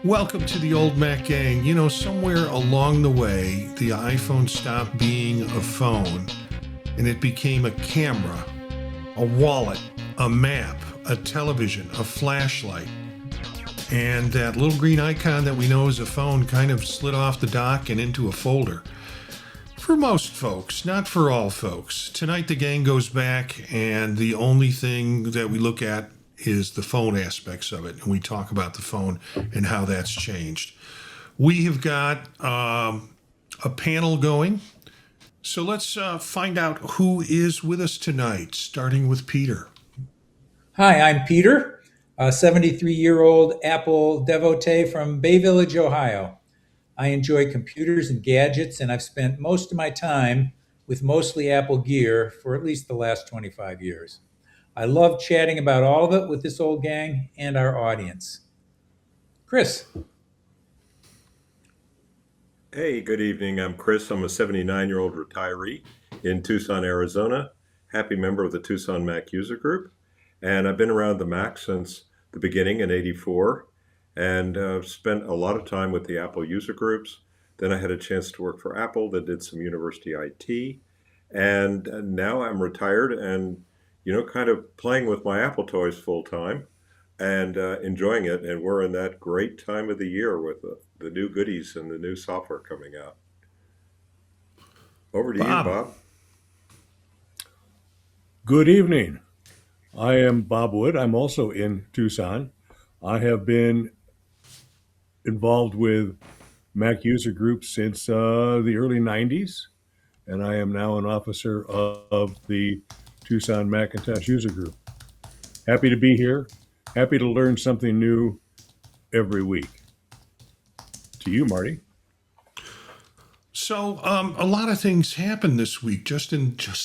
Welcome to the Old Mac Gang. You know, somewhere along the way, the iPhone stopped being a phone and it became a camera, a wallet, a map, a television, a flashlight. And that little green icon that we know as a phone kind of slid off the dock and into a folder. For most folks, not for all folks. Tonight the gang goes back and the only thing that we look at is the phone aspects of it. And we talk about the phone and how that's changed. We have got a panel going. So let's find out who is with us tonight, starting with Peter. Hi, I'm Peter, a 73-year-old Apple devotee from Bay Village, Ohio. I enjoy computers and gadgets, and I've spent most of my time with mostly Apple gear for at least the last 25 years. I love chatting about all of it with this old gang and our audience. Chris. Hey, good evening. I'm Chris. I'm a 79-year-old retiree in Tucson, Arizona, happy member of the Tucson Mac User Group. And I've been around the Mac since the beginning in '84 and spent a lot of time with the Apple user groups. Then I had a chance to work for Apple that did some university IT. And now I'm retired and, kind of playing with my Apple toys full time and enjoying it. And we're in that great time of the year with the new goodies and the new software coming out. Over to you, Bob. Good evening. I am Bob Wood. I'm also in Tucson. I have been involved with Mac user groups since the early 90s, and I am now an officer of the Tucson Macintosh user group. Happy to be here. Happy to learn something new every week. To you, Marty. So a lot of things happened this week, just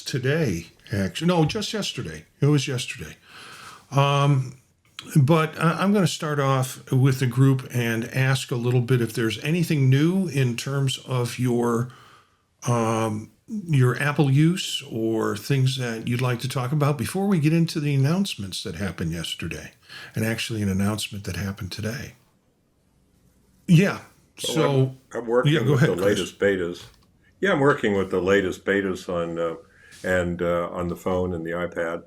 today, actually. No, just yesterday. It was yesterday. But I'm going to start off with the group and ask a little bit if there's anything new in terms of your Apple use or things that you'd like to talk about before we get into the announcements that happened yesterday, and actually an announcement that happened today. Yeah. So I'm working go with ahead, the latest betas. Yeah, I'm working with the latest betas on the phone and the iPad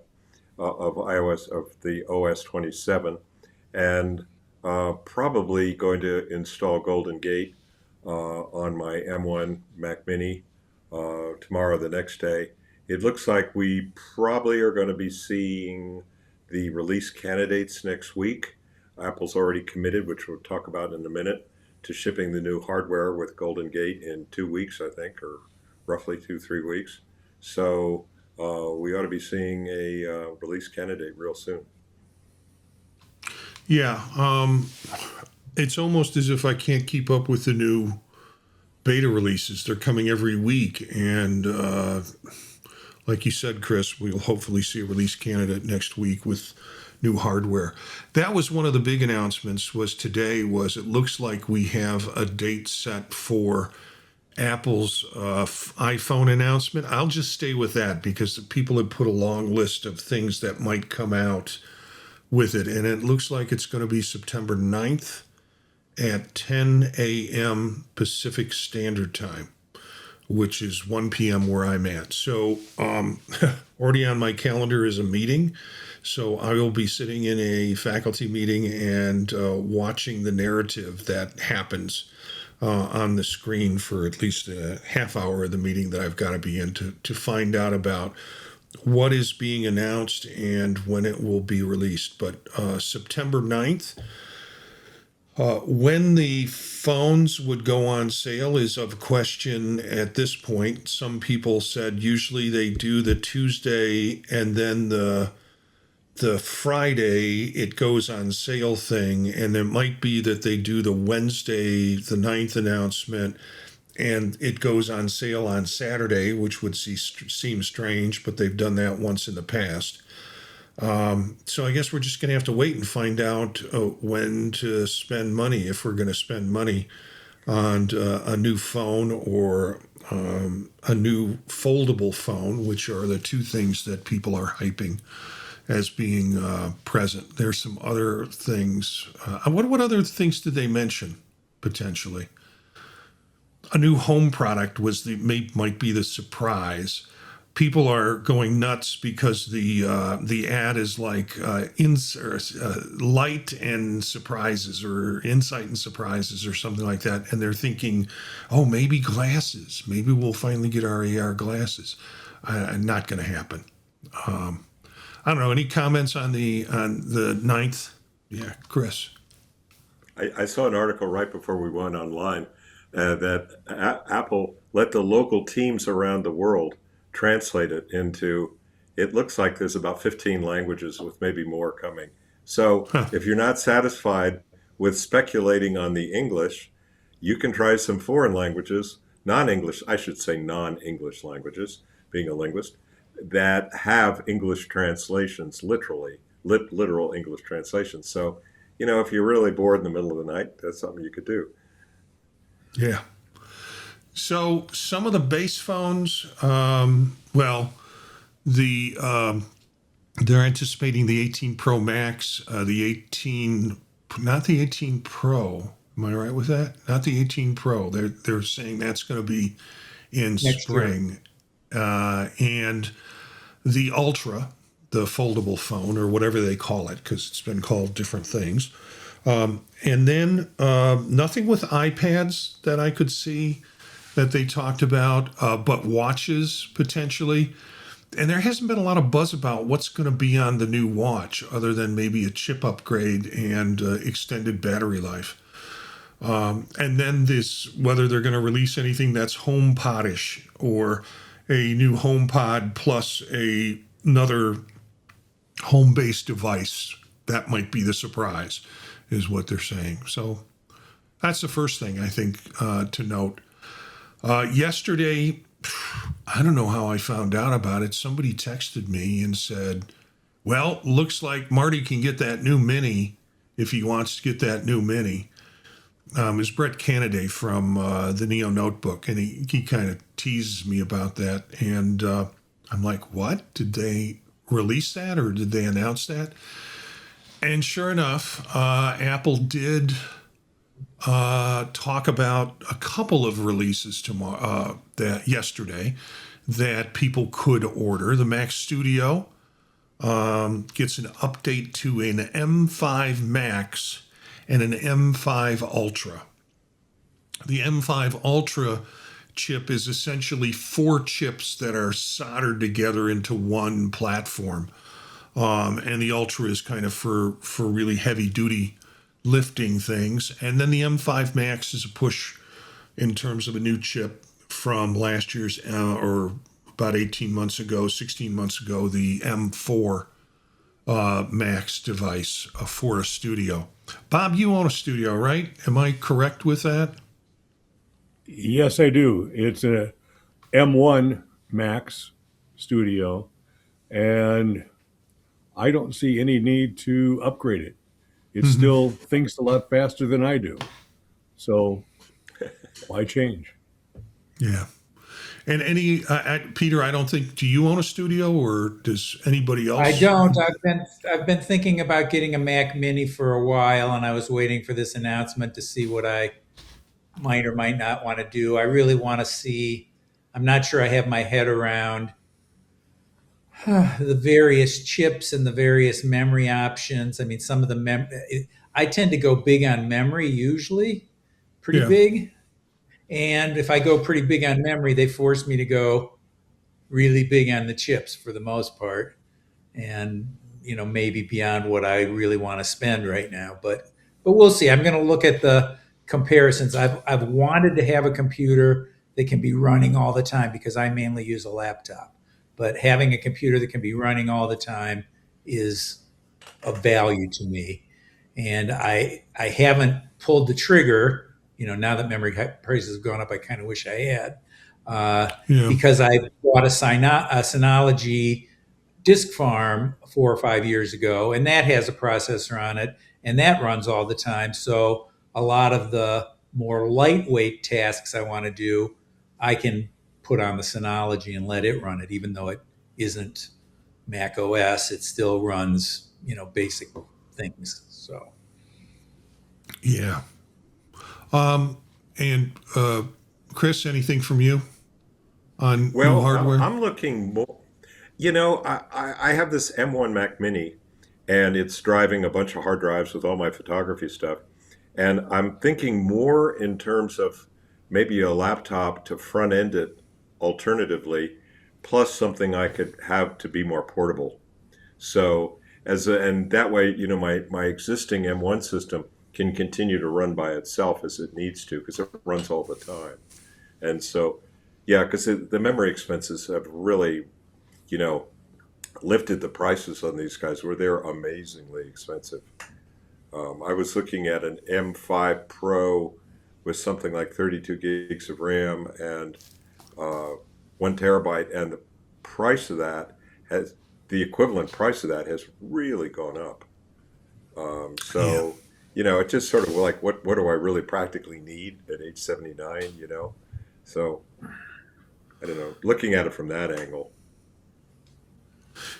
of iOS of the OS 27, and probably going to install Golden Gate on my M1 Mac Mini tomorrow, the next day. It looks like we probably are going to be seeing the release candidates next week. Apple's already committed, which we'll talk about in a minute, to shipping the new hardware with Golden Gate in 2 weeks, I think, or roughly 2-3 weeks. So we ought to be seeing a release candidate real soon. yeah, it's almost as if I can't keep up with the new beta releases. They're coming every week, and like you said, Chris, we'll hopefully see a release candidate next week with new hardware. That was one of the big announcements. It looks like we have a date set for Apple's iPhone announcement. I'll just stay with that because people have put a long list of things that might come out with it, and it looks like it's going to be September 9th at 10 a.m. Pacific Standard Time, which is 1 p.m. where I'm at. So already on my calendar is a meeting. So I will be sitting in a faculty meeting and watching the narrative that happens on the screen for at least a half hour of the meeting that I've got to be in to find out about what is being announced and when it will be released. But September 9th, when the phones would go on sale is of question at this point. Some people said usually they do the Tuesday and then the Friday it goes on sale thing, and it might be that they do the Wednesday, the 9th announcement, and it goes on sale on Saturday, which would seem strange, but they've done that once in the past. So I guess we're just going to have to wait and find out when to spend money, if we're going to spend money on a new phone or a new foldable phone, which are the two things that people are hyping as being present. There's some other things. What other things did they mention potentially? A new home product was might be the surprise. People are going nuts because the ad is like light and surprises, or insight and surprises, or something like that, and they're thinking, oh, maybe glasses. Maybe we'll finally get our AR glasses. Not going to happen. I don't know. Any comments on the ninth? Yeah, Chris. I saw an article right before we went online that Apple let the local teams around the world translate it into, it looks like there's about 15 languages with maybe more coming. So if you're not satisfied with speculating on the English, you can try some foreign languages, non-English, I should say non-English languages, being a linguist, that have English translations, literal English translations. So, if you're really bored in the middle of the night, that's something you could do. Yeah. So some of the base phones, they're anticipating the 18 Pro Max, not the 18 Pro. Am I right with that? Not the 18 Pro. They're saying that's going to be in Next spring, and the Ultra, the foldable phone, or whatever they call it, because it's been called different things. And then nothing with iPads that I could see that they talked about, but watches potentially. And there hasn't been a lot of buzz about what's going to be on the new watch, other than maybe a chip upgrade and extended battery life. And then whether they're going to release anything that's HomePod-ish, or a new HomePod plus another home-based device. That might be the surprise, is what they're saying. So that's the first thing I think to note. Yesterday, I don't know how I found out about it. Somebody texted me and said, well, looks like Marty can get that new Mini if he wants to get that new Mini. It's Brett Canaday from the Neo Notebook, and he kind of teases me about that. And I'm like, what? Did they release that, or did they announce that? And sure enough, Apple did talk about a couple of releases yesterday that people could order. The Mac Studio gets an update to an M5 Max and an M5 Ultra. The M5 Ultra chip is essentially 4 chips that are soldered together into one platform. And the Ultra is kind of for really heavy duty lifting things. And then the M5 Max is a push in terms of a new chip from last year's, or about 16 months ago, the M4 Max device for a studio. Bob, you own a studio, right? Am I correct with that? Yes, I do. It's a M1 Max Studio, and I don't see any need to upgrade it. It still thinks a lot faster than I do. So why change? Yeah. And Peter, I don't think, do you own a studio, or does anybody else? I don't. I've been thinking about getting a Mac Mini for a while, and I was waiting for this announcement to see what I might or might not want to do. I really want to see. I'm not sure I have my head around the various chips and the various memory options. I mean, some of the I tend to go big on memory usually, pretty big. And if I go pretty big on memory, they force me to go really big on the chips for the most part. And, maybe beyond what I really want to spend right now. But we'll see. I'm going to look at the comparisons. I've wanted to have a computer that can be running all the time, because I mainly use a laptop. But having a computer that can be running all the time is of value to me. And I haven't pulled the trigger. Now that memory prices have gone up, I kind of wish I had, because I bought a Synology disk farm 4 or 5 years ago, and that has a processor on it, and that runs all the time. So a lot of the more lightweight tasks I want to do, I can put on the Synology and let it run it, even though it isn't Mac OS, it still runs, basic things. So Yeah. And Chris, anything from you on new Well, hardware? I'm looking more. I have this M1 Mac Mini, and it's driving a bunch of hard drives with all my photography stuff. And I'm thinking more in terms of maybe a laptop to front end it alternatively, plus something I could have to be more portable. So and that way, my existing M1 system can continue to run by itself as it needs to because it runs all the time. And so, yeah, because the memory expenses have really, you know, lifted the prices on these guys where they're amazingly expensive. I was looking at an M5 Pro with something like 32 gigs of RAM and 1 terabyte, and the price of that has the equivalent price of that has really gone up. Yeah. So, it's just sort of like what do I really practically need at age 79? So I don't know. Looking at it from that angle,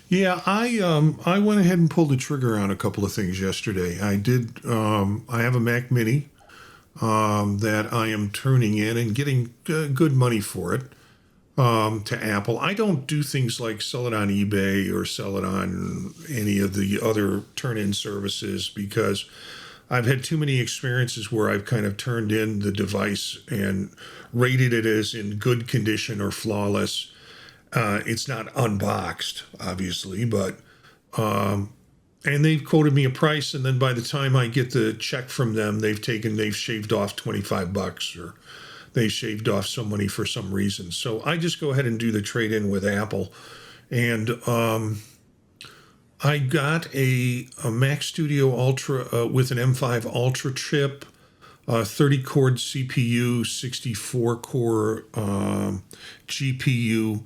Yeah, I went ahead and pulled the trigger on a couple of things yesterday. I did. I have a Mac Mini that I am turning in and getting good money for it to Apple. I don't do things like sell it on eBay or sell it on any of the other turn-in services because I've had too many experiences where I've kind of turned in the device and rated it as in good condition or flawless. It's not unboxed, obviously, but and they've quoted me a price, and then by the time I get the check from them, they've shaved off $25 or they shaved off some money for some reason. So I just go ahead and do the trade in with Apple, and I got a Mac Studio Ultra with an M5 Ultra chip, 30 core CPU, 64 core GPU.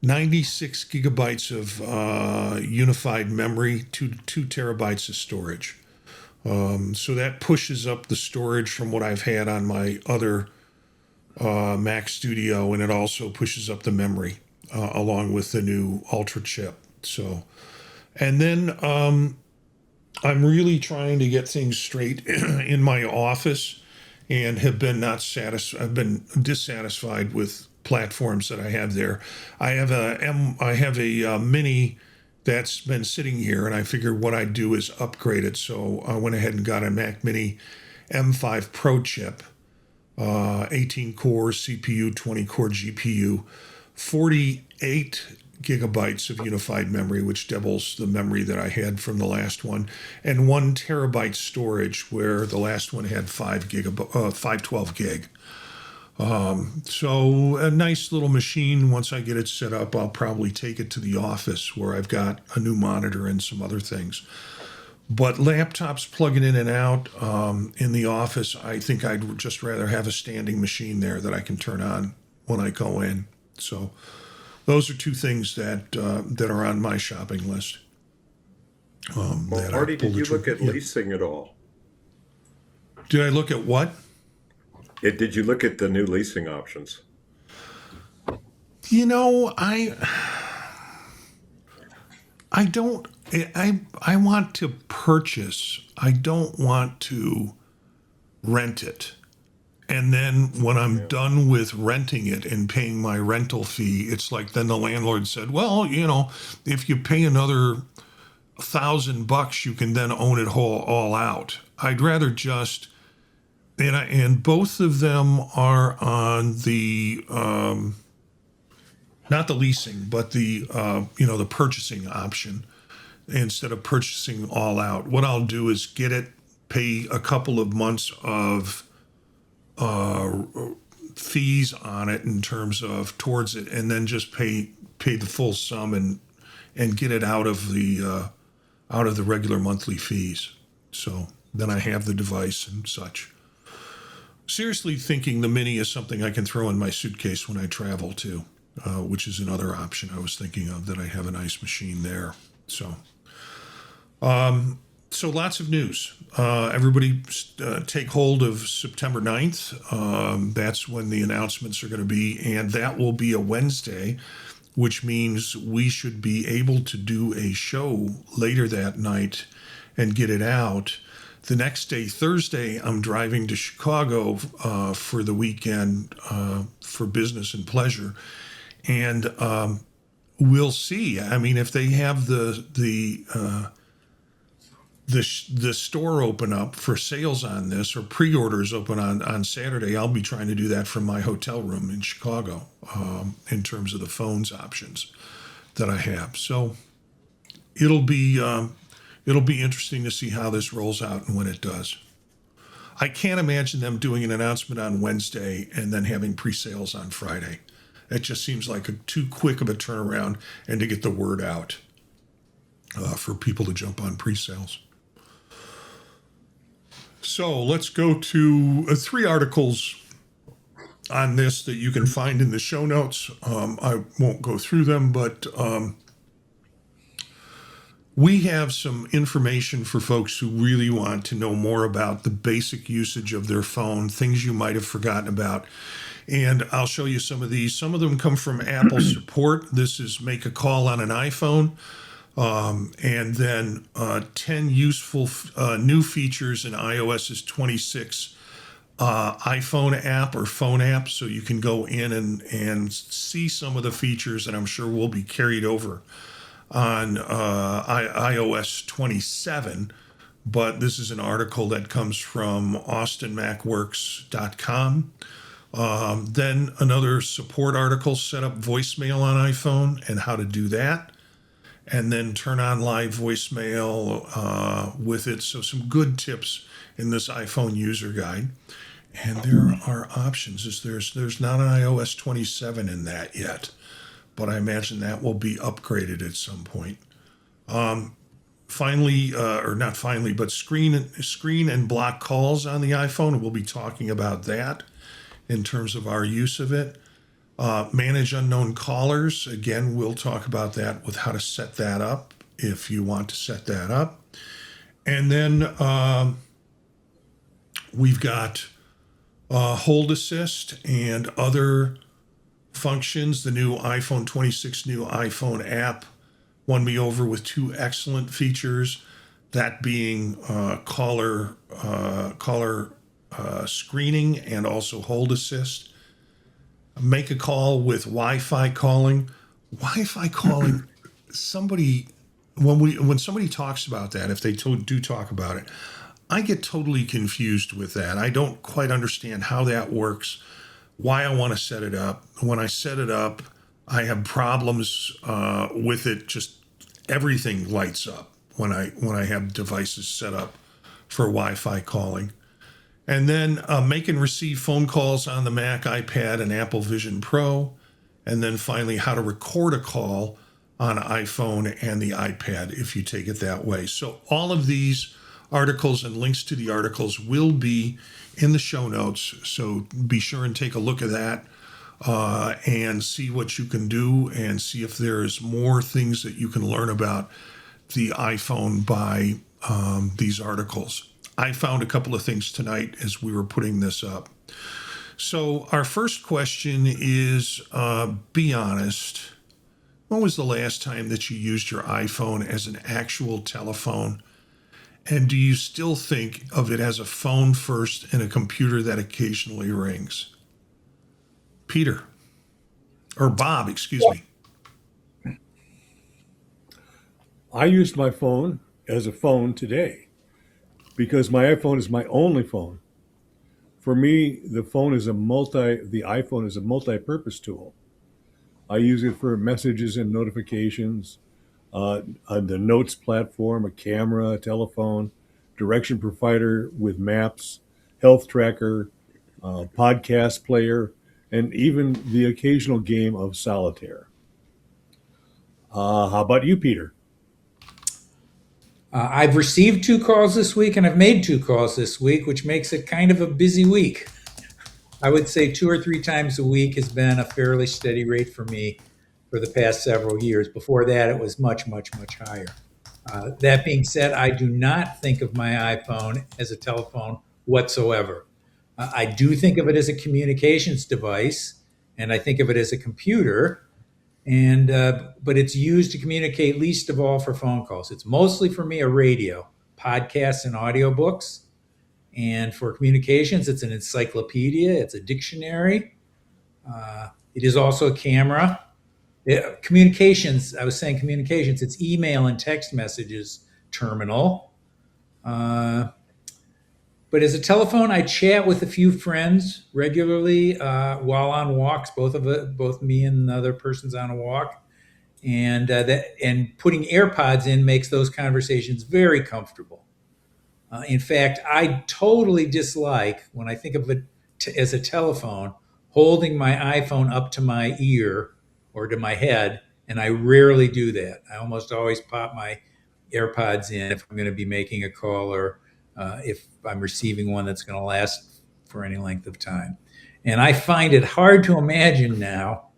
96 gigabytes of unified memory, two terabytes of storage. So that pushes up the storage from what I've had on my other Mac Studio, and it also pushes up the memory along with the new Ultra chip. So, and then I'm really trying to get things straight in my office, and have been not satisfied. I've been dissatisfied with platforms that I have there. I have a mini that's been sitting here, and I figured what I'd do is upgrade it. So I went ahead and got a Mac Mini M5 Pro chip, 18 core CPU, 20 core GPU, 48 gigabytes of unified memory, which doubles the memory that I had from the last one, and 1 terabyte storage, where the last one had 512 gig. So a nice little machine. Once I get it set up, I'll probably take it to the office where I've got a new monitor and some other things. But laptops plugging in and out in the office, I think I'd just rather have a standing machine there that I can turn on when I go in. So those are two things that are on my shopping list. well, That I Marty, did pulled the you look trigger. at Yeah. leasing at all? Did I look at what? Did you look at the new leasing options? You know, I don't. I want to purchase. I don't want to rent it. And then when I'm Yeah. done with renting it and paying my rental fee, it's like then the landlord said, "Well, if you pay another $1,000, you can then own it all out." I'd rather just and both of them are on the not the leasing, but the purchasing option instead of purchasing all out. What I'll do is get it, pay a couple of months of fees on it in terms of towards it, and then just pay the full sum and get it out of the regular monthly fees. So then I have the device and such. Seriously thinking the Mini is something I can throw in my suitcase when I travel too, which is another option I was thinking of, that I have a nice machine there. So lots of news. Everybody take hold of September 9th. That's when the announcements are going to be, and that will be a Wednesday. which means we should be able to do a show later that night and get it out. The next day, Thursday, I'm driving to Chicago for the weekend for business and pleasure. And we'll see. I mean, if they have the store open up for sales on this, or pre-orders open on Saturday, I'll be trying to do that from my hotel room in Chicago in terms of the phones options that I have. So it'll be interesting to see how this rolls out and when it does. I can't imagine them doing an announcement on Wednesday and then having pre-sales on Friday. It just seems like too quick of a turnaround and to get the word out for people to jump on pre-sales. So let's go to 3 articles on this that you can find in the show notes. I won't go through them, but we have some information for folks who really want to know more about the basic usage of their phone, things you might have forgotten about. And I'll show you some of these. Some of them come from Apple support. This is make a call on an iPhone. And then 10 useful new features in iOS's 26 iPhone app or phone app. So you can go in and see some of the features that I'm sure will be carried over on iOS 27. But this is an article that comes from austinmacworks.com. Then another support article, set up voicemail on iPhone and how to do that. And then turn on live voicemail with it. So some good tips in this iPhone user guide. And there are options. There's not an iOS 27 in that yet, but I imagine that will be upgraded at some point. Finally, or not finally, but screen and block calls on the iPhone. We'll be talking about that in terms of our use of it. Manage unknown callers. Again, we'll talk about that with how to set that up if you want to set that up. And then we've got Hold Assist and other functions. The new iPhone 26 new iPhone app won me over with 2 excellent features, that being caller screening and also Hold Assist. Make a call with Wi-Fi calling. Wi-Fi calling, when somebody talks about that, if they do talk about it, I get totally confused with that. I don't quite understand how that works, why I want to set it up. When I set it up, I have problems with it. Just everything lights up when I have devices set up for Wi-Fi calling. And then make and receive phone calls on the Mac, iPad, and Apple Vision Pro. And then finally, how to record a call on iPhone and the iPad if you take it that way. So all of these articles and links to the articles will be in the show notes. So be sure and take a look at that and see what you can do and see if there's more things that you can learn about the iPhone by these articles. I found a couple of things tonight as we were putting this up. So our first question is, be honest. When was the last time that you used your iPhone as an actual telephone? And do you still think of it as a phone first and a computer that occasionally rings? Peter, or Bob, excuse me. I used my phone as a phone today because my iPhone is my only phone. For me, the iPhone is a multi-purpose tool. I use it for messages and notifications, on the notes platform, a camera, a telephone, direction provider with maps, health tracker, podcast player, and even the occasional game of solitaire. How about you, Peter? I've received 2 calls this week and I've made 2 calls this week, which makes it kind of a busy week. I would say 2 or 3 times a week has been a fairly steady rate for me for the past several years. Before that, it was much, much, much higher. That being said, I do not think of my iPhone as a telephone whatsoever. I do think of it as a communications device, and I think of it as a computer. and but it's used to communicate least of all for phone calls. It's mostly for me a radio, podcasts, and audiobooks. And for communications, it's an encyclopedia, it's a dictionary. It is also a camera. Communications, I was saying communications, it's email and text messages terminal. But as a telephone, I chat with a few friends regularly while on walks. Both me and the other person's on a walk, and putting AirPods in makes those conversations very comfortable. In fact, I totally dislike when I think of it as a telephone, holding my iPhone up to my ear or to my head, and I rarely do that. I almost always pop my AirPods in if I'm going to be making a call or if I'm receiving one that's going to last for any length of time. And I find it hard to imagine now,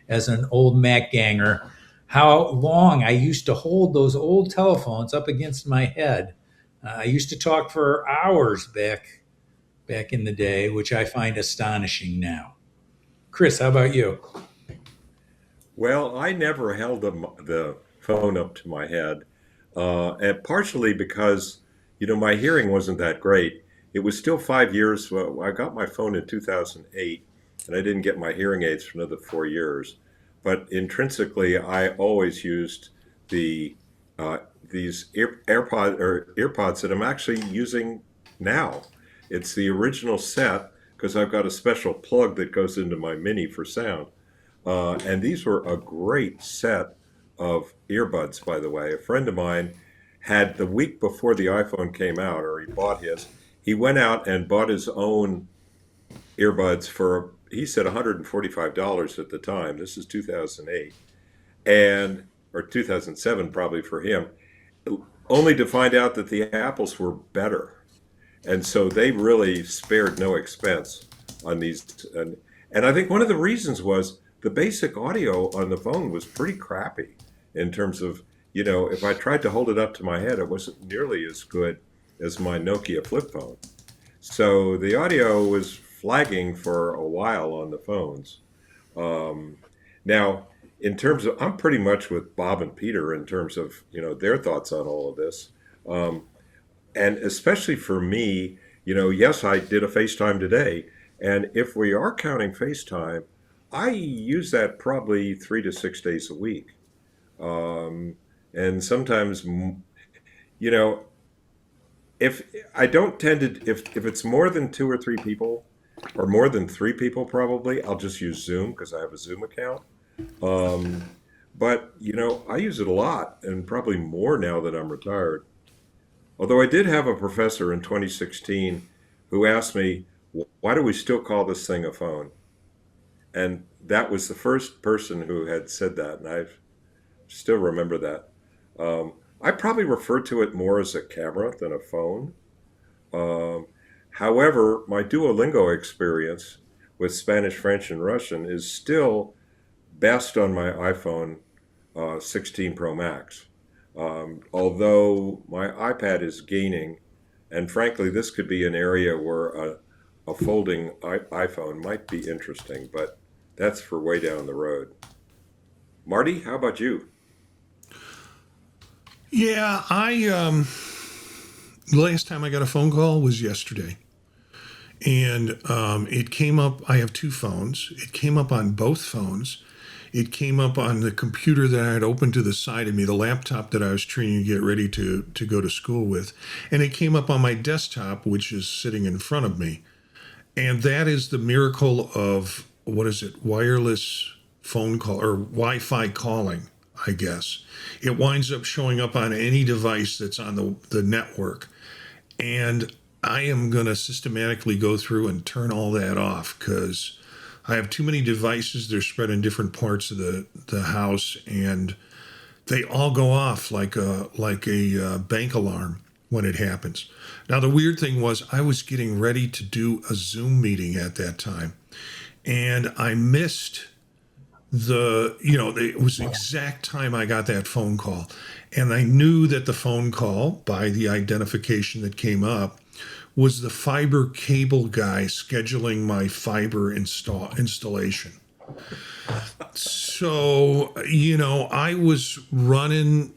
as an old Mac ganger, how long I used to hold those old telephones up against my head. I used to talk for hours back in the day, which I find astonishing now. Chris, how about you? Well, I never held the phone up to my head, and partially because, my hearing wasn't that great. It was still 5 years. Well, I got my phone in 2008, and I didn't get my hearing aids for another 4 years. But intrinsically, I always used these earpods that I'm actually using now. It's the original set because I've got a special plug that goes into my Mini for sound. And these were a great set of earbuds, by the way. A friend of mine had, the week before the iPhone came out, or he bought his, he went out and bought his own earbuds for, he said, $145 at the time. This is 2008, or 2007 probably for him, only to find out that the Apples were better. And so they really spared no expense on these. And I think one of the reasons was the basic audio on the phone was pretty crappy in terms of, if I tried to hold it up to my head, it wasn't nearly as good as my Nokia flip phone. So the audio was flagging for a while on the phones. Now, in terms of, I'm pretty much with Bob and Peter in terms of, their thoughts on all of this. And especially for me, yes, I did a FaceTime today. And if we are counting FaceTime, I use that probably 3 to 6 days a week. And sometimes, if I don't tend to, if it's more than 2 or 3 people, or more than 3 people probably, I'll just use Zoom because I have a Zoom account. But, I use it a lot, and probably more now that I'm retired. Although I did have a professor in 2016 who asked me, why do we still call this thing a phone? And that was the first person who had said that, and I still remember that. I probably refer to it more as a camera than a phone. However, my Duolingo experience with Spanish, French, and Russian is still best on my iPhone 16 Pro Max. Although my iPad is gaining, and frankly, this could be an area where a folding iPhone might be interesting, but that's for way down the road. Marty, how about you? Yeah, the last time I got a phone call was yesterday. And it came up, I have 2 phones. It came up on both phones. It came up on the computer that I had opened to the side of me, the laptop that I was trying to get ready to go to school with. And it came up on my desktop, which is sitting in front of me. And that is the miracle of, wireless phone call or Wi-Fi calling, I guess. It winds up showing up on any device that's on the network. And I am going to systematically go through and turn all that off because I have too many devices. They're spread in different parts of the house, and they all go off like a bank alarm when it happens. Now, the weird thing was I was getting ready to do a Zoom meeting at that time, and I missed it was the exact time I got that phone call. And I knew that the phone call, by the identification that came up, was the fiber cable guy scheduling my fiber installation. So, I was running,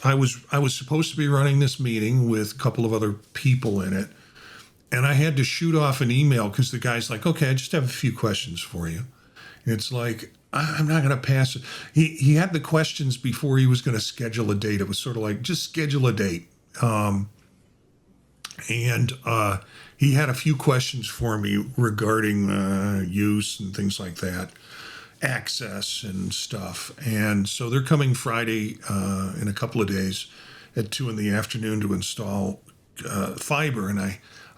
I was supposed to be running this meeting with a couple of other people in it. And I had to shoot off an email because the guy's like, okay, I just have a few questions for you. And it's like, I'm not going to pass it. He had the questions before he was going to schedule a date. It was sort of like, just schedule a date. And he had a few questions for me regarding use and things like that, access and stuff. And so they're coming Friday in a couple of days at 2 p.m. to install fiber. And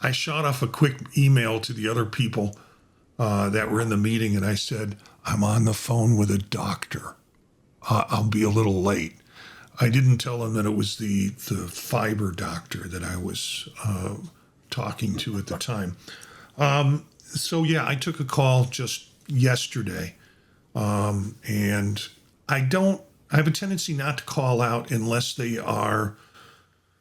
I shot off a quick email to the other people that were in the meeting, and I said, I'm on the phone with a doctor. I'll be a little late. I didn't tell them that it was the fiber doctor that I was talking to at the time. So yeah, I took a call just yesterday, and I have a tendency not to call out unless they are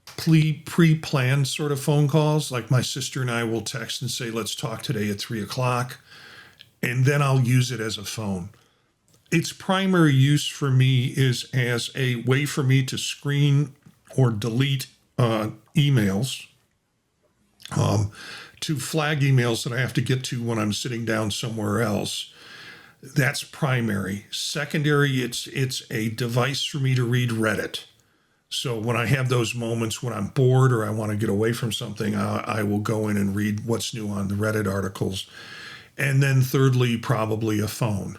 pre-planned sort of phone calls. Like my sister and I will text and say, let's talk today at 3:00, and then I'll use it as a phone. Its primary use for me is as a way for me to screen or delete emails, to flag emails that I have to get to when I'm sitting down somewhere else. That's primary. Secondary, it's a device for me to read Reddit. So when I have those moments when I'm bored or I want to get away from something, I will go in and read what's new on the Reddit articles. And then thirdly, probably a phone.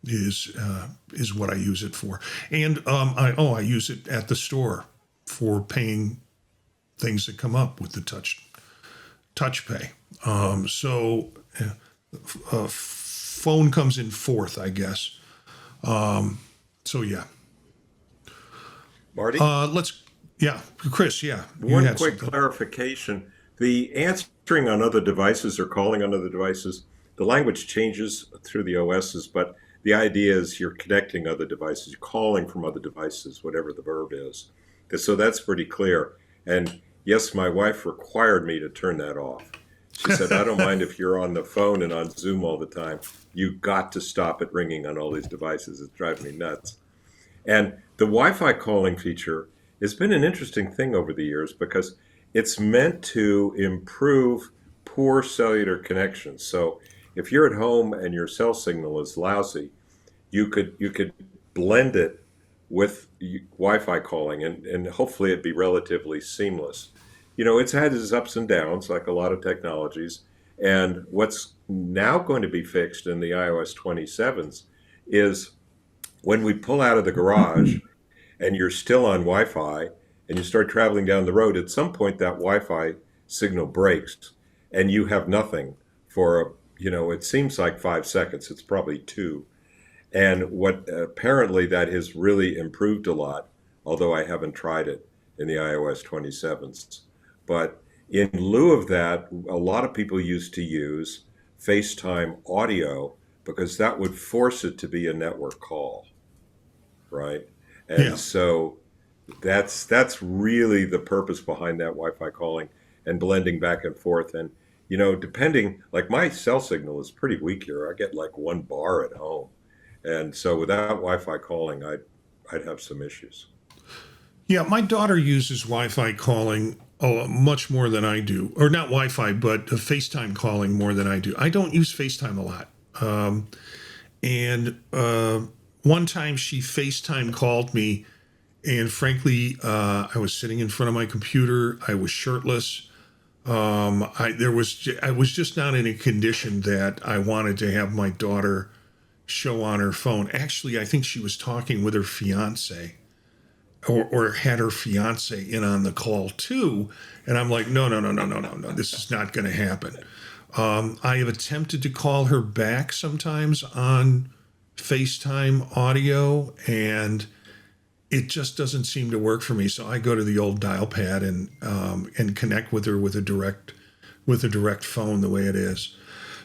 Is what I use it for. And I use it at the store for paying things that come up with the touch pay. Phone comes in fourth, I guess. So yeah. Marty? Chris, yeah. One quick clarification. The answering on other devices or calling on other devices, the language changes through the OSs, but the idea is you're connecting other devices, you're calling from other devices, whatever the verb is. So that's pretty clear. And yes, my wife required me to turn that off. She said, I don't mind if you're on the phone and on Zoom all the time. You got to stop it ringing on all these devices. It's driving me nuts. And the Wi-Fi calling feature has been an interesting thing over the years because it's meant to improve poor cellular connections. So if you're at home and your cell signal is lousy, you could blend it with Wi-Fi calling and hopefully it'd be relatively seamless. It's had its ups and downs like a lot of technologies. And what's now going to be fixed in the iOS 27s is when we pull out of the garage and you're still on Wi-Fi and you start traveling down the road, at some point that Wi-Fi signal breaks and you have nothing for it seems like 5 seconds. It's probably 2. And what apparently that has really improved a lot, although I haven't tried it in the iOS 27s. But in lieu of that, a lot of people used to use FaceTime audio because that would force it to be a network call, right? And so that's really the purpose behind that Wi-Fi calling and blending back and forth. And depending, like my cell signal is pretty weak here. I get like 1 bar at home. And so without Wi-Fi calling, I'd have some issues. Yeah, my daughter uses Wi-Fi calling much more than I do. Or not Wi-Fi, but FaceTime calling more than I do. I don't use FaceTime a lot. One time she FaceTime called me, and frankly, I was sitting in front of my computer. I was shirtless. I was just not in a condition that I wanted to have my daughter show on her phone. Actually, I think she was talking with her fiance or had her fiance in on the call too. And I'm like, no, this is not going to happen. I have attempted to call her back sometimes on FaceTime audio, and it just doesn't seem to work for me. So I go to the old dial pad and connect with her with a direct phone the way it is.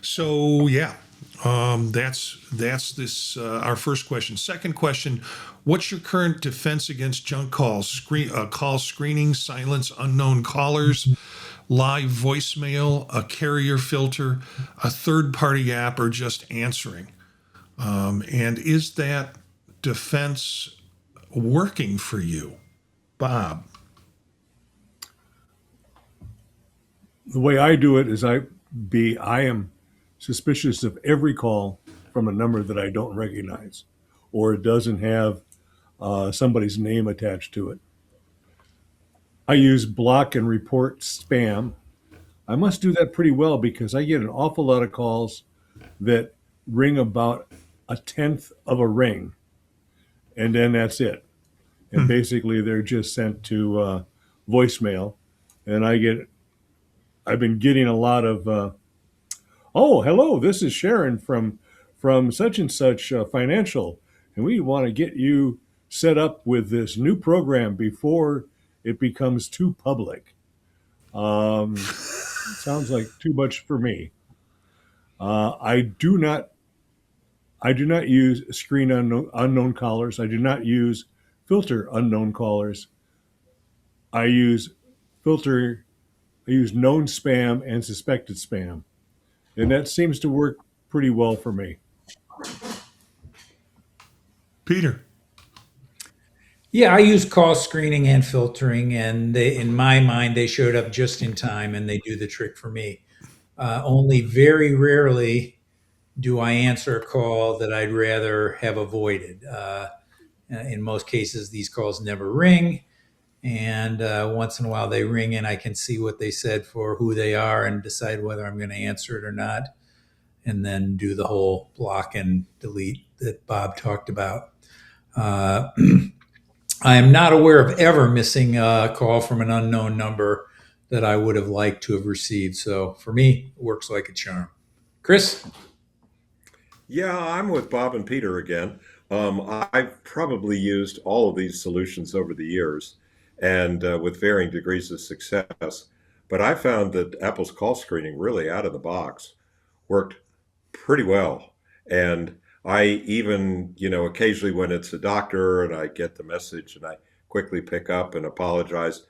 So yeah, that's this our first question. Second question: what's your current defense against junk calls? Call screening, silence unknown callers. live voicemail, a carrier filter, a third-party app, or just answering? And is that defense working for you, Bob? The way I do it is I am suspicious of every call from a number that I don't recognize or it doesn't have somebody's name attached to it. I use block and report spam. I must do that pretty well because I get an awful lot of calls that ring about a tenth of a ring, and then that's it. And basically, they're just sent to voicemail. And I've been getting a lot of, oh, hello, this is Sharon from such and such financial, and we want to get you set up with this new program before it becomes too public. Sounds like too much for me. I do not use screen unknown callers. I do not use filter unknown callers. I use filter. I use known spam and suspected spam, and that seems to work pretty well for me. Peter? Yeah, I use call screening and filtering, and in my mind, they showed up just in time, and they do the trick for me. Only very rarely do I answer a call that I'd rather have avoided. In most cases, these calls never ring, and once in a while they ring, and I can see what they said for who they are and decide whether I'm going to answer it or not, and then do the whole block and delete that Bob talked about. I am not aware of ever missing a call from an unknown number that I would have liked to have received. So for me, it works like a charm. Chris? Yeah, I'm with Bob and Peter again. I've probably used all of these solutions over the years and with varying degrees of success. But I found that Apple's call screening really out of the box worked pretty well. And I even, occasionally when it's a doctor and I get the message and I quickly pick up and apologize,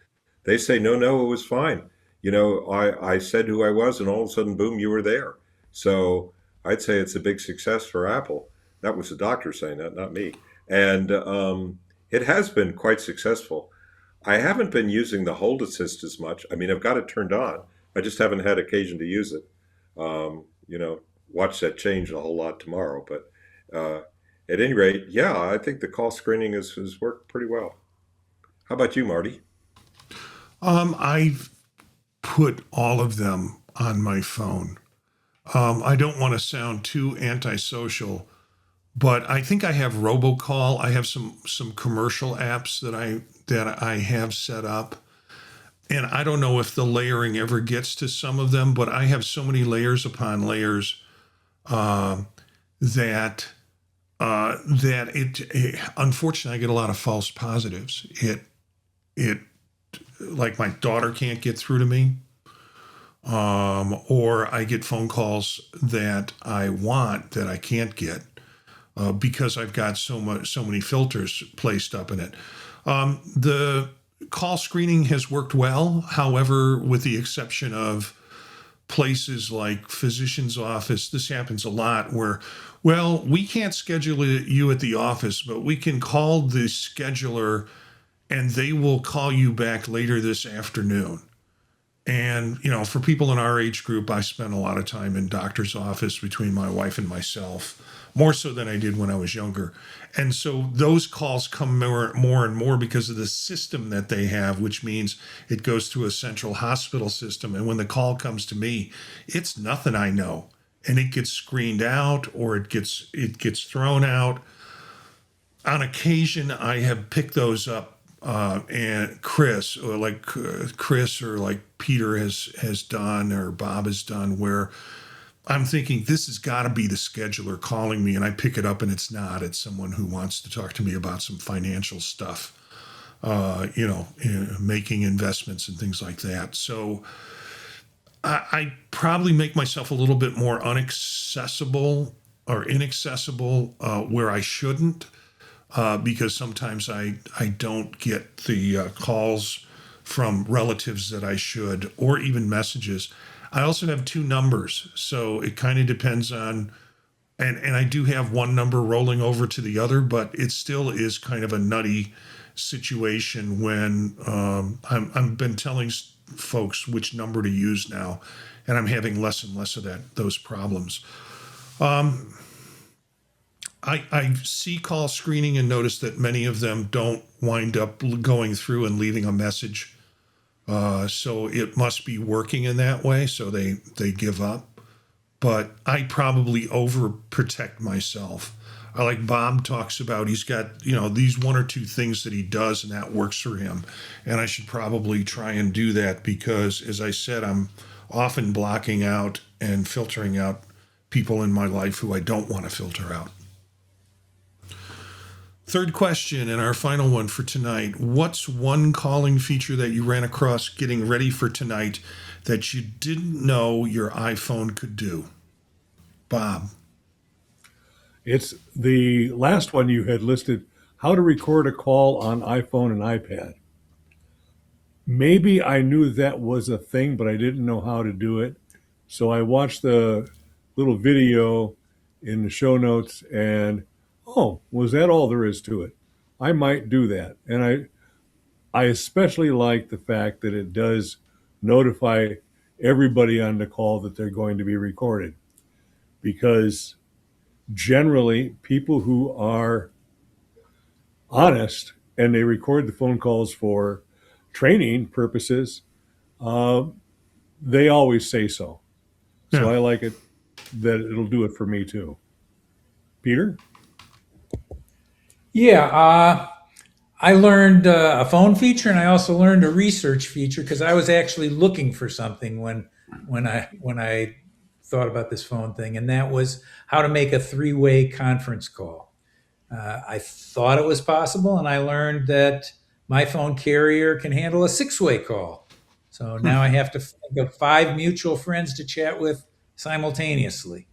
they say, no, it was fine. I said who I was and all of a sudden, boom, you were there. So I'd say it's a big success for Apple. That was the doctor saying that, not me. And it has been quite successful. I haven't been using the hold assist as much. I mean, I've got it turned on. I just haven't had occasion to use it. Watch that change a whole lot tomorrow. But at any rate, yeah, I think the call screening has worked pretty well. How about you, Marty? I've put all of them on my phone. I don't want to sound too antisocial, but I think I have robocall. I have some commercial apps that I have set up. And I don't know if the layering ever gets to some of them, but I have so many layers upon layers that unfortunately I get a lot of false positives. It like my daughter can't get through to me, or I get phone calls that I want that I can't get because I've got so many filters placed up in it. The call screening has worked well, however, with the exception of places like physician's office. This happens a lot where, well, we can't schedule you at the office, but we can call the scheduler and they will call you back later this afternoon. And, for people in our age group, I spent a lot of time in doctor's office between my wife and myself, more so than I did when I was younger. And so those calls come more and more because of the system that they have, which means it goes through a central hospital system. And when the call comes to me, it's nothing I know. And it gets screened out or it gets thrown out. On occasion, I have picked those up. And Chris or like Peter has done or Bob has done, where I'm thinking this has got to be the scheduler calling me, and I pick it up and it's not. It's someone who wants to talk to me about some financial stuff, making investments and things like that. So I probably make myself a little bit more inaccessible where I shouldn't. Because sometimes I don't get the calls from relatives that I should, or even messages. I also have two numbers, so it kind of depends on, and I do have one number rolling over to the other, but it still is kind of a nutty situation when I've been telling folks which number to use now, and I'm having less and less of those problems. I see call screening and notice that many of them don't wind up going through and leaving a message. So it must be working in that way. So they give up. But I probably overprotect myself. I like Bob talks about he's got, these one or two things that he does and that works for him. And I should probably try and do that because, as I said, I'm often blocking out and filtering out people in my life who I don't want to filter out. Third question, and our final one for tonight. What's one calling feature that you ran across getting ready for tonight that you didn't know your iPhone could do? Bob. It's the last one you had listed, how to record a call on iPhone and iPad. Maybe I knew that was a thing, but I didn't know how to do it. So I watched the little video in the show notes and, oh, was that all there is to it? I might do that. And I especially like the fact that it does notify everybody on the call that they're going to be recorded, because generally people who are honest and they record the phone calls for training purposes, they always say so. So Yeah. I like it that it'll do it for me too. Peter? Yeah, I learned a phone feature, and I also learned a research feature because I was actually looking for something when I thought about this phone thing, and that was how to make a three-way conference call. I thought it was possible, and I learned that my phone carrier can handle a six-way call. So now I have to think of five mutual friends to chat with simultaneously.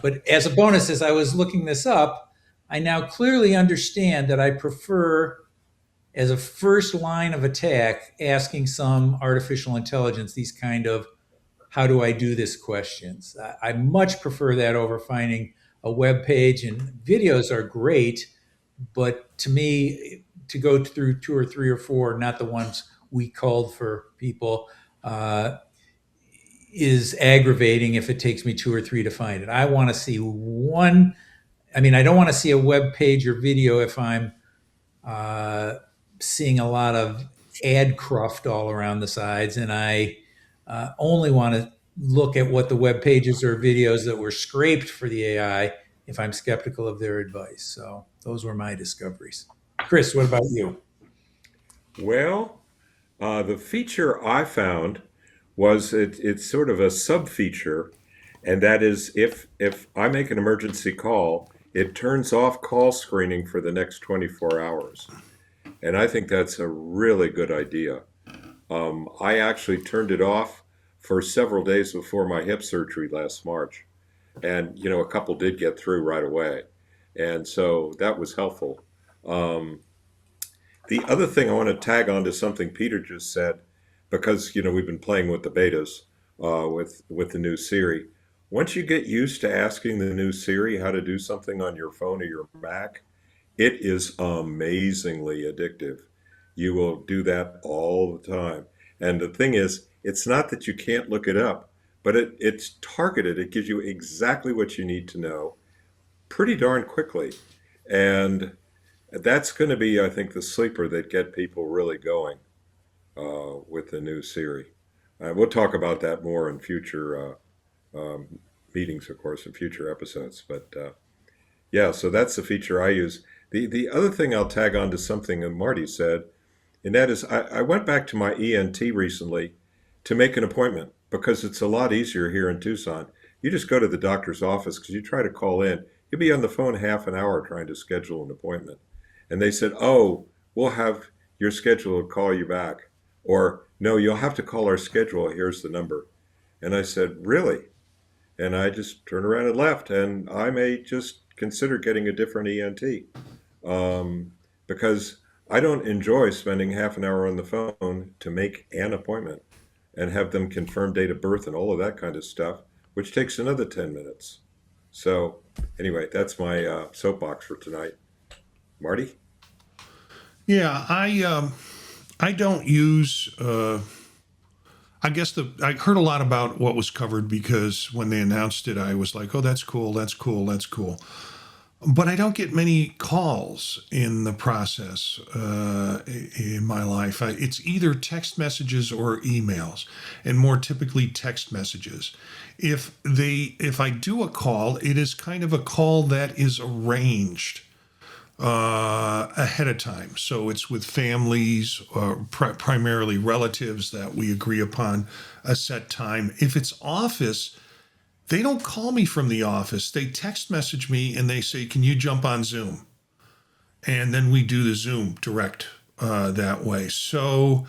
But as a bonus, as I was looking this up, I now clearly understand that I prefer, as a first line of attack, asking some artificial intelligence these kind of how do I do this questions. I much prefer that over finding a web page, and videos are great, but to me, to go through two or three or four, not the ones we called for people, is aggravating if it takes me two or three to find it. I want to see one. I don't want to see a web page or video if I'm seeing a lot of ad cruft all around the sides, and I only want to look at what the web pages or videos that were scraped for the AI if I'm skeptical of their advice. So those were my discoveries. Chris, what about you? Well, the feature I found was it's sort of a sub feature, and that is if I make an emergency call, it turns off call screening for the next 24 hours. And I think that's a really good idea. I actually turned it off for several days before my hip surgery last March. And, a couple did get through right away. And so that was helpful. The other thing I want to tag on to something Peter just said, because, we've been playing with the betas with the new Siri. Once you get used to asking the new Siri how to do something on your phone or your Mac, it is amazingly addictive. You will do that all the time. And the thing is, it's not that you can't look it up, but it's targeted. It gives you exactly what you need to know pretty darn quickly. And that's going to be, I think, the sleeper that get people really going with the new Siri. We'll talk about that more in future meetings, of course, in future episodes. But yeah, so that's the feature I use. The other thing I'll tag on to something that Marty said, and that is I went back to my ENT recently to make an appointment because it's a lot easier here in Tucson. You just go to the doctor's office because you try to call in. You'll be on the phone half an hour trying to schedule an appointment. And they said, oh, we'll have your schedule call you back. Or, no, you'll have to call our schedule. Here's the number. And I said, really? And I just turned around and left. And I may just consider getting a different ENT because I don't enjoy spending half an hour on the phone to make an appointment and have them confirm date of birth and all of that kind of stuff, which takes another 10 minutes. So, anyway, that's my soapbox for tonight. Marty? Yeah, I don't use. I guess I heard a lot about what was covered because when they announced it, I was like, "Oh, that's cool, that's cool, that's cool." But I don't get many calls in the process in my life. It's either text messages or emails, and more typically text messages. If I do a call, it is kind of a call that is arranged ahead of time. So it's with families, primarily relatives, that we agree upon a set time. If it's office, they don't call me from the office. They text message me and they say, "Can you jump on Zoom?" And then we do the Zoom direct that way. So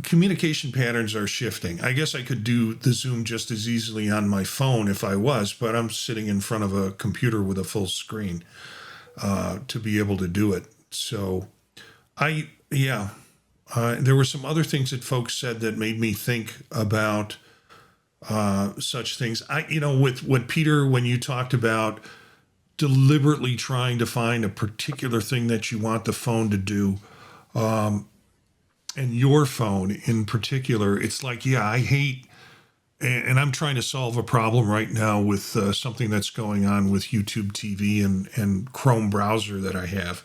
communication patterns are shifting. I guess I could do the Zoom just as easily on my phone if I was, but I'm sitting in front of a computer with a full screen to be able to do it. So yeah, there were some other things that folks said that made me think about such things. With what Peter, when you talked about deliberately trying to find a particular thing that you want the phone to do, and your phone in particular, it's like, yeah, I hate, and I'm trying to solve a problem right now with something that's going on with YouTube TV and Chrome browser that I have.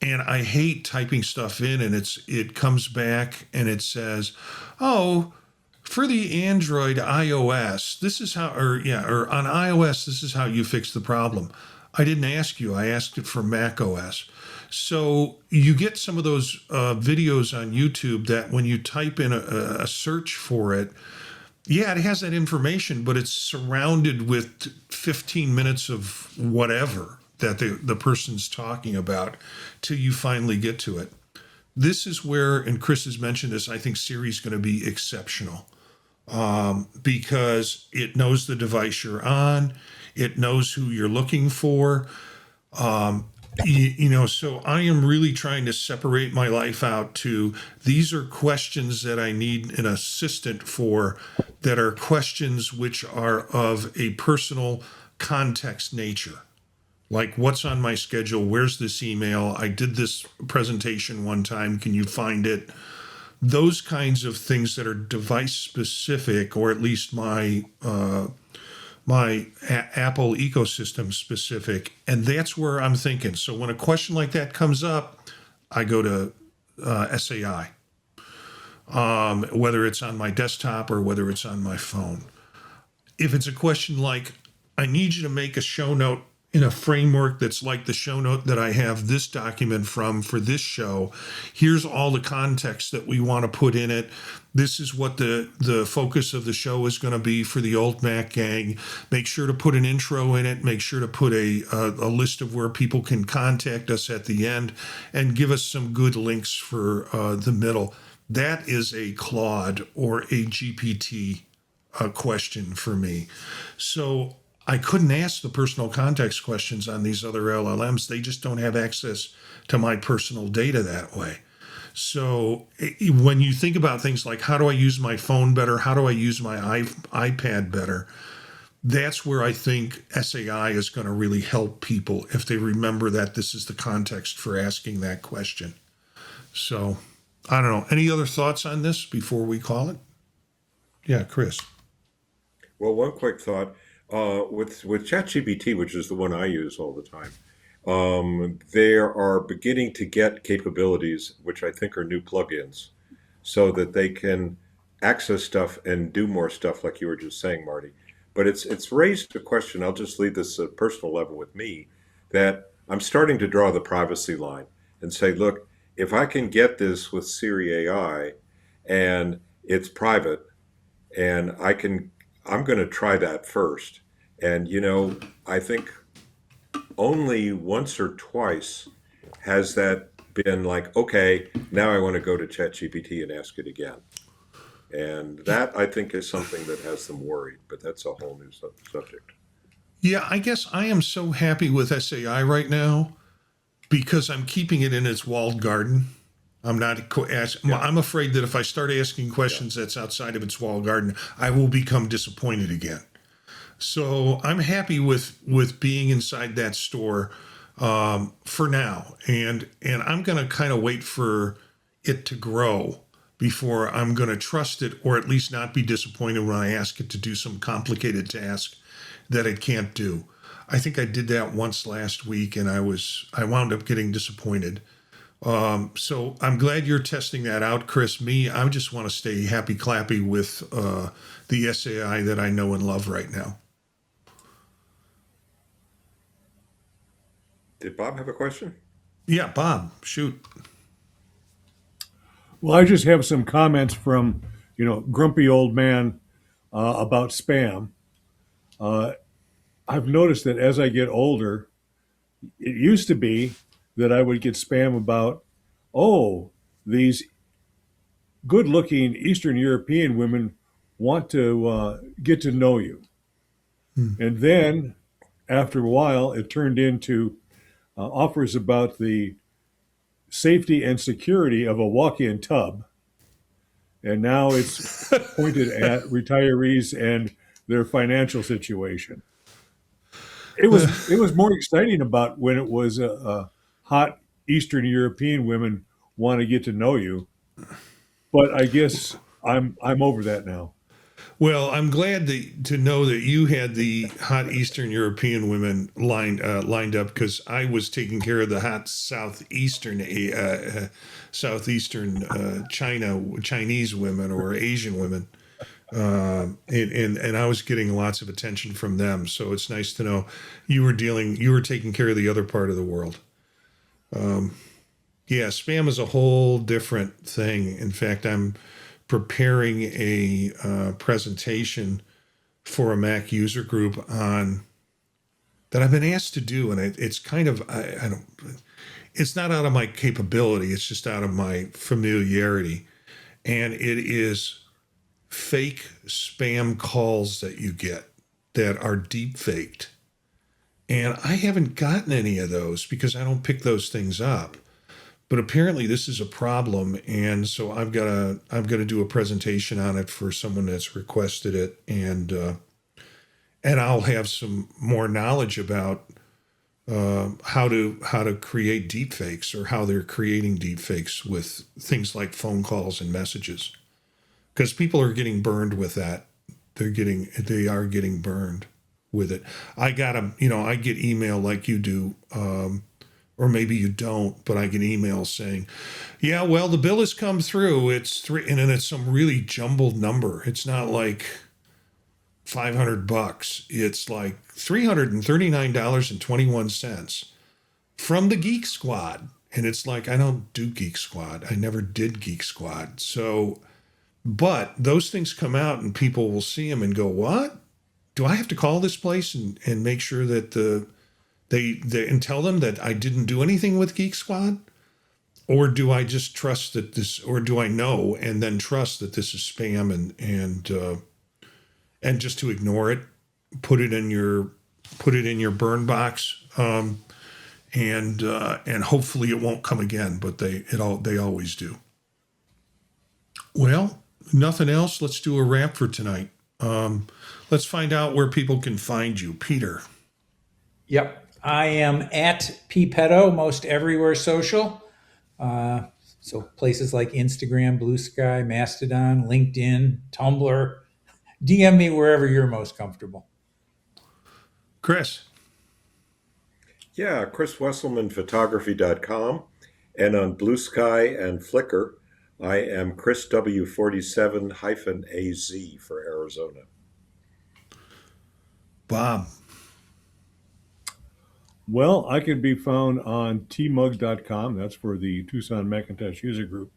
And I hate typing stuff in and it comes back and it says, "Oh, for the Android iOS, this is how," or on iOS, "this is how you fix the problem." I didn't ask you. I asked it for Mac OS. So you get some of those videos on YouTube that when you type in a search for it, yeah, it has that information, but it's surrounded with 15 minutes of whatever that the person's talking about till you finally get to it. This is where, and Chris has mentioned this, I think Siri's going to be exceptional because it knows the device you're on, it knows who you're looking for. So I am really trying to separate my life out to these are questions that I need an assistant for, that are questions which are of a personal context nature. Like, what's on my schedule? Where's this email? I did this presentation one time. Can you find it? Those kinds of things that are device specific, or at least my Apple ecosystem specific. And that's where I'm thinking. So when a question like that comes up, I go to SAI, whether it's on my desktop or whether it's on my phone. If it's a question like, I need you to make a show note in a framework that's like the show note that I have this document from for this show. Here's all the context that we want to put in it. This is what the focus of the show is going to be for the old Mac gang. Make sure to put an intro in it. Make sure to put a list of where people can contact us at the end and give us some good links for the middle. That is a Claude or a GPT question for me. So I couldn't ask the personal context questions on these other LLMs. They just don't have access to my personal data that way. So when you think about things like, how do I use my phone better? How do I use my iPad better? That's where I think SAI is going to really help people if they remember that this is the context for asking that question. So I don't know. Any other thoughts on this before we call it? Yeah, Chris. Well, one quick thought. With ChatGPT, which is the one I use all the time, they are beginning to get capabilities, which I think are new plugins, so that they can access stuff and do more stuff like you were just saying, Marty. But it's raised a question, I'll just leave this at a personal level with me, that I'm starting to draw the privacy line and say, look, if I can get this with Siri AI and it's private and I'm going to try that first. And, I think only once or twice has that been like, okay, now I want to go to ChatGPT and ask it again. And that, I think, is something that has them worried, but that's a whole new subject. Yeah, I guess I am so happy with SAI right now because I'm keeping it in its walled garden. I'm not. I'm afraid that if I start asking questions that's outside of its walled garden, I will become disappointed again. So I'm happy with being inside that store for now, and I'm going to kind of wait for it to grow before I'm going to trust it, or at least not be disappointed when I ask it to do some complicated task that it can't do. I think I did that once last week, and I wound up getting disappointed. So I'm glad you're testing that out, Chris. I just want to stay happy clappy with the SAI that I know and love right now. Did Bob have a question? Yeah, Bob, shoot. Well, I just have some comments from, grumpy old man about spam. I've noticed that as I get older, it used to be that I would get spam about, oh, these good looking Eastern European women want to get to know you. And then after a while, it turned into offers about the safety and security of a walk in tub. And now it's pointed at retirees and their financial situation. It was more exciting about when it was hot Eastern European women want to get to know you, but I guess I'm over that now. Well, I'm glad to know that you had the hot Eastern European women lined up, because I was taking care of the hot southeastern Chinese women or Asian women, and I was getting lots of attention from them. So it's nice to know you were taking care of the other part of the world. Yeah, spam is a whole different thing. In fact, I'm preparing a presentation for a Mac user group that I've been asked to do, and it's kind of I don't. It's not out of my capability. It's just out of my familiarity, and it is fake spam calls that you get that are deep faked, and I haven't gotten any of those because I don't pick those things up. But apparently this is a problem, and so I've got to do a presentation on it for someone that's requested it, and I'll have some more knowledge about how to create deepfakes, or how they're creating deepfakes with things like phone calls and messages, because people are getting burned with that. They are getting burned with it. I get email like you do. Or maybe you don't, but I get emails saying, yeah, well, the bill has come through. It's and then it's some really jumbled number. It's not like $500. It's like $339.21 from the Geek Squad. And it's like, I don't do Geek Squad. I never did Geek Squad. So, but those things come out and people will see them and go, what? Do I have to call this place and make sure that they and tell them that I didn't do anything with Geek Squad? Or do I just trust that or do I know and then trust that this is spam and just to ignore it, put it in your burn box, and hopefully it won't come again, but they always do. Well, nothing else. Let's do a wrap for tonight. Let's find out where people can find you, Peter. Yep. I am at ppetto most everywhere social. So places like Instagram, Blue Sky, Mastodon, LinkedIn, Tumblr. DM me wherever you're most comfortable. Chris. Yeah, chriswesselmanphotography.com. And on Blue Sky and Flickr, I am chrisw47-AZ for Arizona. Bob. Well, I can be found on tmug.com. That's for the Tucson Macintosh User Group.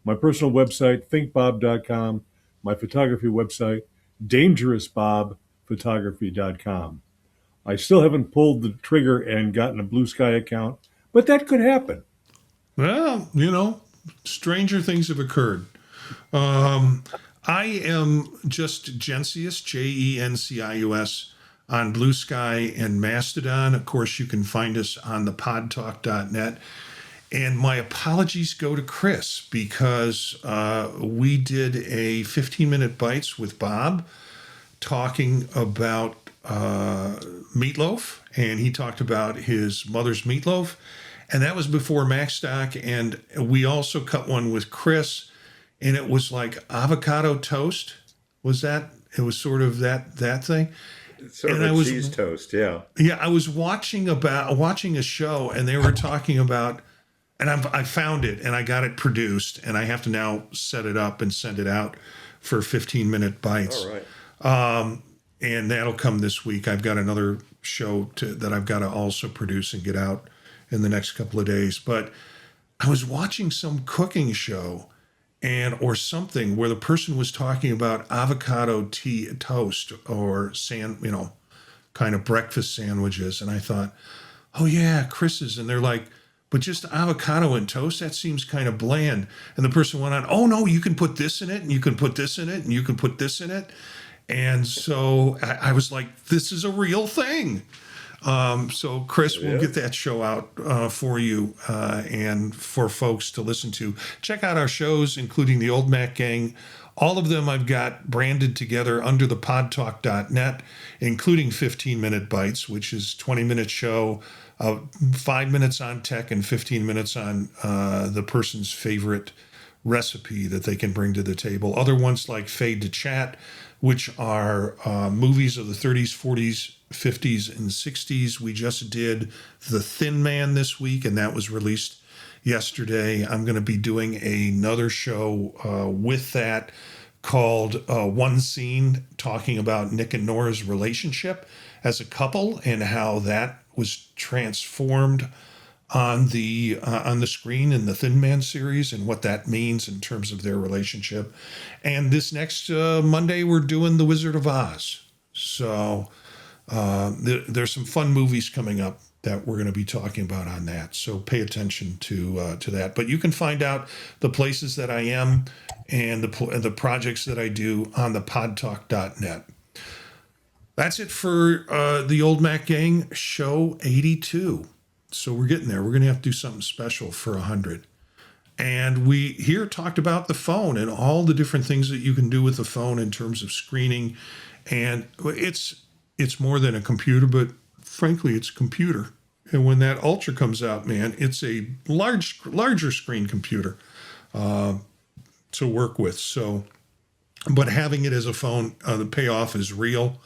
My personal website, thinkbob.com. My photography website, dangerousbobphotography.com. I still haven't pulled the trigger and gotten a Blue Sky account, but that could happen. Well, stranger things have occurred. I am just Jencius, Jencius, on Blue Sky and Mastodon. Of course, you can find us on the podtalk.net. And my apologies go to Chris because we did a 15-minute bites with Bob talking about meatloaf, and he talked about his mother's meatloaf, and that was before Macstock. And we also cut one with Chris, and it was like avocado toast. Was that? It was sort of that thing. Sort of a cheese toast, yeah. Yeah, I was watching a show, and they were talking about. And I found it, and I got it produced, and I have to now set it up and send it out for 15-minute bites. All right. And that'll come this week. I've got another show that I've got to also produce and get out in the next couple of days. But I was watching some cooking show or something where the person was talking about avocado toast or kind of breakfast sandwiches. And I thought, oh yeah, Chris's. And they're like, but just avocado and toast, that seems kind of bland. And the person went on, oh no, you can put this in it, and you can put this in it, and you can put this in it. And so I was like, this is a real thing. So Chris, we'll get that show out for you and for folks to listen to. Check out our shows, including the Old Mac Gang. All of them I've got branded together under the podtalk.net, including 15-minute bites, which is 20-minute show, 5 minutes on tech and 15 minutes on the person's favorite recipe that they can bring to the table. Other ones like Fade to Chat, which are movies of the 30s, 40s, 50s, and 60s. We just did The Thin Man this week, and that was released yesterday. I'm going to be doing another show with that called One Scene, talking about Nick and Nora's relationship as a couple and how that was transformed on the screen in the Thin Man series and what that means in terms of their relationship. And this next Monday, we're doing The Wizard of Oz. So there's some fun movies coming up that we're going to be talking about on that. So pay attention to that. But you can find out the places that I am and the projects that I do on the podtalk.net. That's it for the Old Mac Gang, show 82. So we're getting there. We're going to have to do something special for 100. And we here talked about the phone and all the different things that you can do with the phone in terms of screening. And it's more than a computer, but frankly, it's a computer. And when that Ultra comes out, man, it's a larger screen computer to work with. So, but having it as a phone, the payoff is real.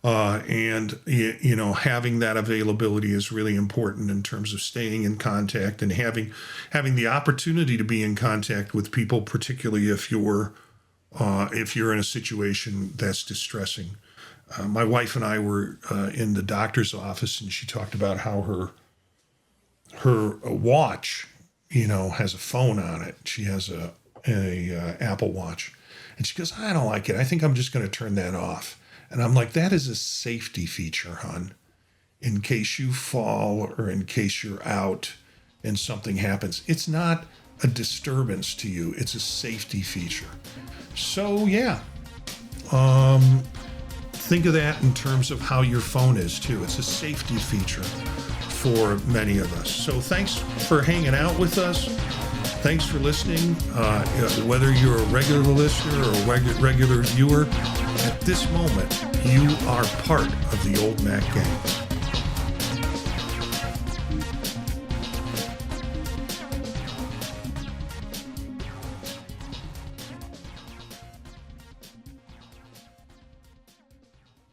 And having that availability is really important in terms of staying in contact and having the opportunity to be in contact with people, particularly if you're in a situation that's distressing. My wife and I were in the doctor's office, and she talked about how her watch, has a phone on it. She has a Apple Watch, and she goes, I don't like it. I think I'm just going to turn that off. And I'm like, that is a safety feature, hon, in case you fall or in case you're out and something happens. It's not a disturbance to you. It's a safety feature. So, yeah. Think of that in terms of how your phone is, too. It's a safety feature for many of us. So thanks for hanging out with us. Thanks for listening. Whether you're a regular listener or a regular viewer, at this moment, you are part of the Old Mac Gang.